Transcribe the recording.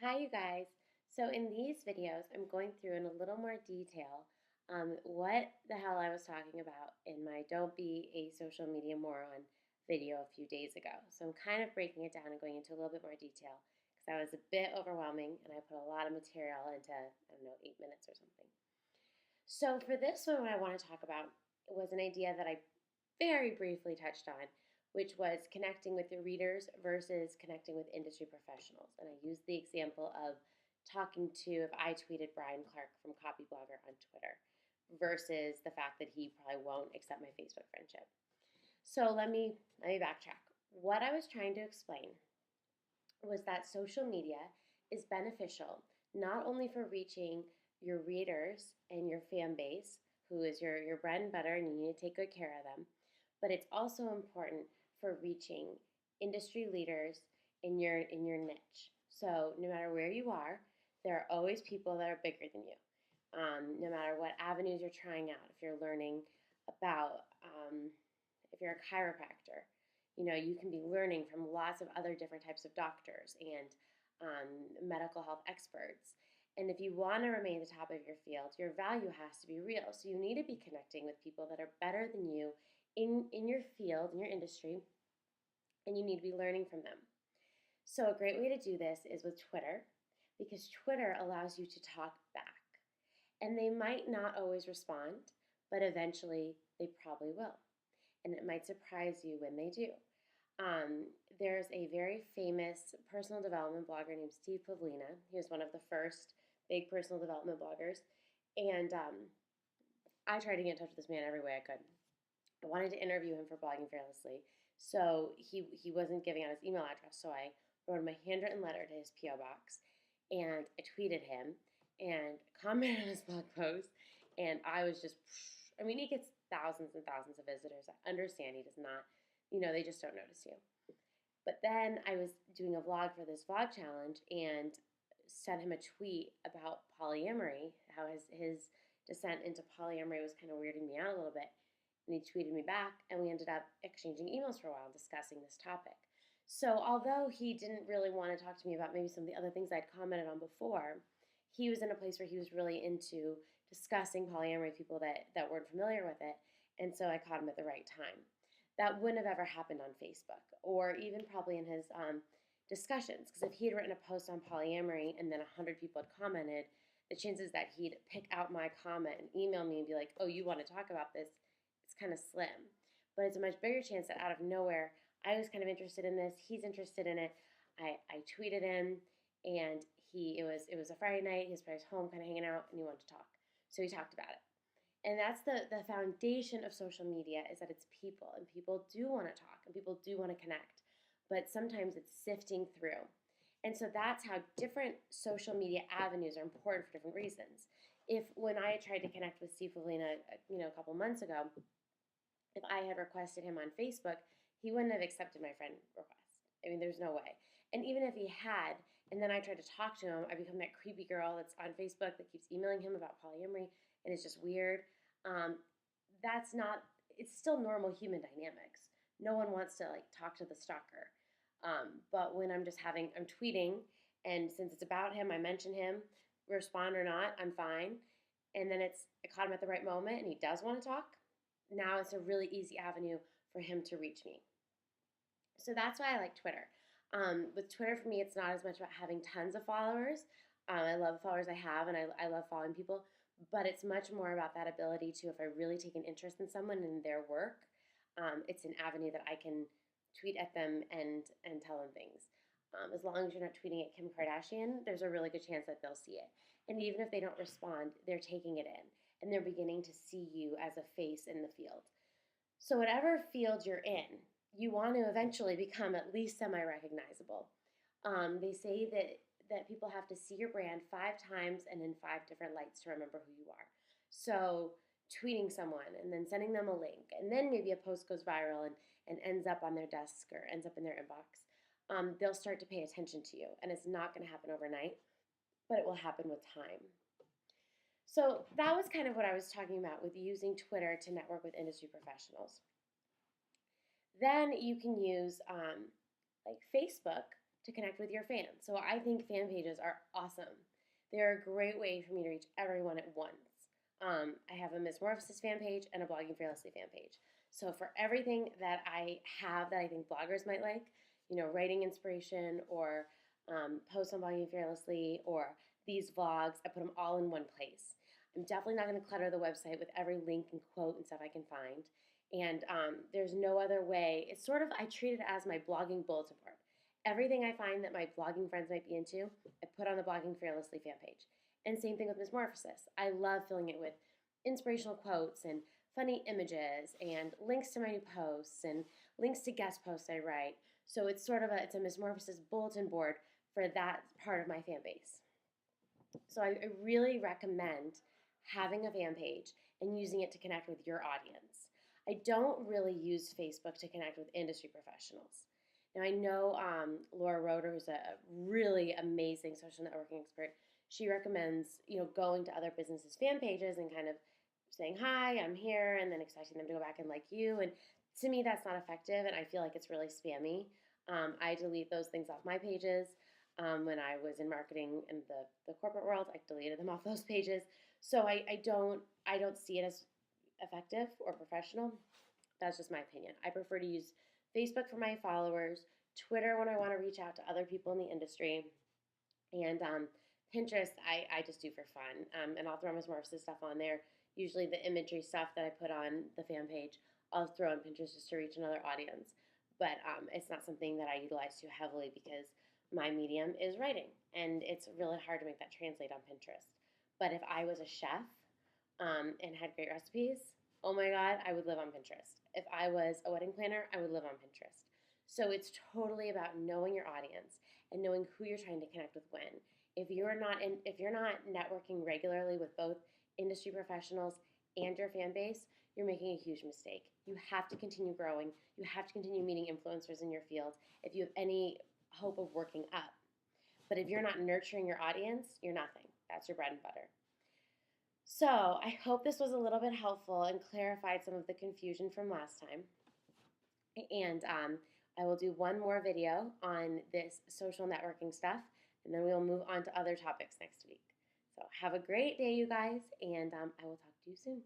Hi, you guys. So in these videos, I'm going through in a little more detail what the hell I was talking about in my Don't Be a Social Media Moron video a few days ago. So I'm kind of breaking it down and going into a little bit more detail because that was a bit overwhelming and I put a lot of material into, I don't know, 8 minutes or something. So for this one, what I want to talk about was an idea that I very briefly touched on, which was connecting with your readers versus connecting with industry professionals. And I used the example of talking to if I tweeted Brian Clark from Copyblogger on Twitter versus the fact that he probably won't accept my Facebook friendship. So let me backtrack. What I was trying to explain was that social media is beneficial not only for reaching your readers and your fan base, who is your bread and butter, and you need to take good care of them, but it's also important for reaching industry leaders in your niche. So no matter where you are, there are always people that are bigger than you. No matter what avenues you're trying out, if you're learning about, if you're a chiropractor, you can be learning from lots of other different types of doctors and medical health experts. And if you want to remain at the top of your field, your value has to be real. So you need to be connecting with people that are better than you in your field, in your industry, and you need to be learning from them. So a great way to do this is with Twitter, because Twitter allows you to talk back. And they might not always respond, but eventually they probably will. And it might surprise you when they do. There's a very famous personal development blogger named Steve Pavlina. He was one of the first big personal development bloggers. And I tried to get in touch with this man every way I could. I wanted to interview him for Blogging Fearlessly. So he wasn't giving out his email address. So I wrote him a handwritten letter to his P.O. box and I tweeted him and commented on his blog post. And I was just, I mean, he gets thousands and thousands of visitors. I understand he does not, they just don't notice you. But then I was doing a vlog for this vlog challenge and sent him a tweet about polyamory, how his descent into polyamory was kind of weirding me out a little bit. And he tweeted me back, and we ended up exchanging emails for a while discussing this topic. So although he didn't really want to talk to me about maybe some of the other things I'd commented on before, he was in a place where he was really into discussing polyamory with people that weren't familiar with it. And so I caught him at the right time. That wouldn't have ever happened on Facebook or even probably in his discussions. Because if he had written a post on polyamory and then 100 people had commented, the chances that he'd pick out my comment and email me and be like, oh, you want to talk about this, it's kind of slim. But it's a much bigger chance that out of nowhere, I was kind of interested in this, he's interested in it. I tweeted him, and it was a Friday night, he was probably home kind of hanging out, and he wanted to talk. So we talked about it. And that's the foundation of social media, is that it's people, and people do want to talk, and people do want to connect. But sometimes it's sifting through. And so that's how different social media avenues are important for different reasons. If when I tried to connect with Steve Pavlina, a couple months ago, if I had requested him on Facebook, he wouldn't have accepted my friend request. I mean, there's no way. And even if he had, and then I tried to talk to him, I become that creepy girl that's on Facebook that keeps emailing him about polyamory, and it's just weird. Um, that's not. It's still normal human dynamics. No one wants to talk to the stalker. But when I'm tweeting, and since it's about him, I mention him, respond or not, I'm fine. And then I caught him at the right moment, and he does want to talk. Now it's a really easy avenue for him to reach me. So that's why I like Twitter. With Twitter, for me, it's not as much about having tons of followers. I love the followers I have, and I love following people. But it's much more about that ability to, if I really take an interest in someone and their work, it's an avenue that I can tweet at them and tell them things. As long as you're not tweeting at Kim Kardashian, there's a really good chance that they'll see it. And even if they don't respond, they're taking it in, and they're beginning to see you as a face in the field. So whatever field you're in, you want to eventually become at least semi-recognizable. They say that people have to see your brand 5 times and in 5 different lights to remember who you are. So tweeting someone and then sending them a link, and then maybe a post goes viral and ends up on their desk or ends up in their inbox, they'll start to pay attention to you. And it's not going to happen overnight, but it will happen with time. So that was kind of what I was talking about with using Twitter to network with industry professionals. Then you can use like Facebook to connect with your fans. So I think fan pages are awesome. They're a great way for me to reach everyone at once. I have a Miss Morphosis fan page and a Blogging Fearlessly fan page. So for everything that I have that I think bloggers might like, writing inspiration or posts on Blogging Fearlessly or these vlogs, I put them all in one place. I'm definitely not going to clutter the website with every link and quote and stuff I can find. And there's no other way. It's sort of, I treat it as my blogging bulletin board. Everything I find that my blogging friends might be into, I put on the Blogging Fearlessly fan page. And same thing with Miss Morphosis. I love filling it with inspirational quotes and funny images and links to my new posts and links to guest posts I write. So it's sort of it's a Miss Morphosis bulletin board for that part of my fan base. So I really recommend having a fan page and using it to connect with your audience. I don't really use Facebook to connect with industry professionals. Now I know Laura Roeder, who's a really amazing social networking expert, she recommends going to other businesses' fan pages and kind of saying hi, I'm here, and then expecting them to go back and like you. And to me, that's not effective, and I feel like it's really spammy. I delete those things off my pages. When I was in marketing in the corporate world, I deleted them off those pages. So I don't see it as effective or professional. That's just my opinion. I prefer to use Facebook for my followers, Twitter when I want to reach out to other people in the industry, and Pinterest I just do for fun. And I'll throw Miss Morphosis stuff on there. Usually the imagery stuff that I put on the fan page, I'll throw on Pinterest just to reach another audience. But it's not something that I utilize too heavily because my medium is writing, and it's really hard to make that translate on Pinterest. But if I was a chef and had great recipes, oh my God, I would live on Pinterest. If I was a wedding planner, I would live on Pinterest. So it's totally about knowing your audience and knowing who you're trying to connect with when. If you're not networking regularly with both industry professionals and your fan base, you're making a huge mistake. You have to continue growing. You have to continue meeting influencers in your field if you have any hope of working up. But if you're not nurturing your audience, you're nothing. That's your bread and butter. So I hope this was a little bit helpful and clarified some of the confusion from last time. And I will do one more video on this social networking stuff, and then we will move on to other topics next week. So have a great day, you guys, and I will talk to you soon.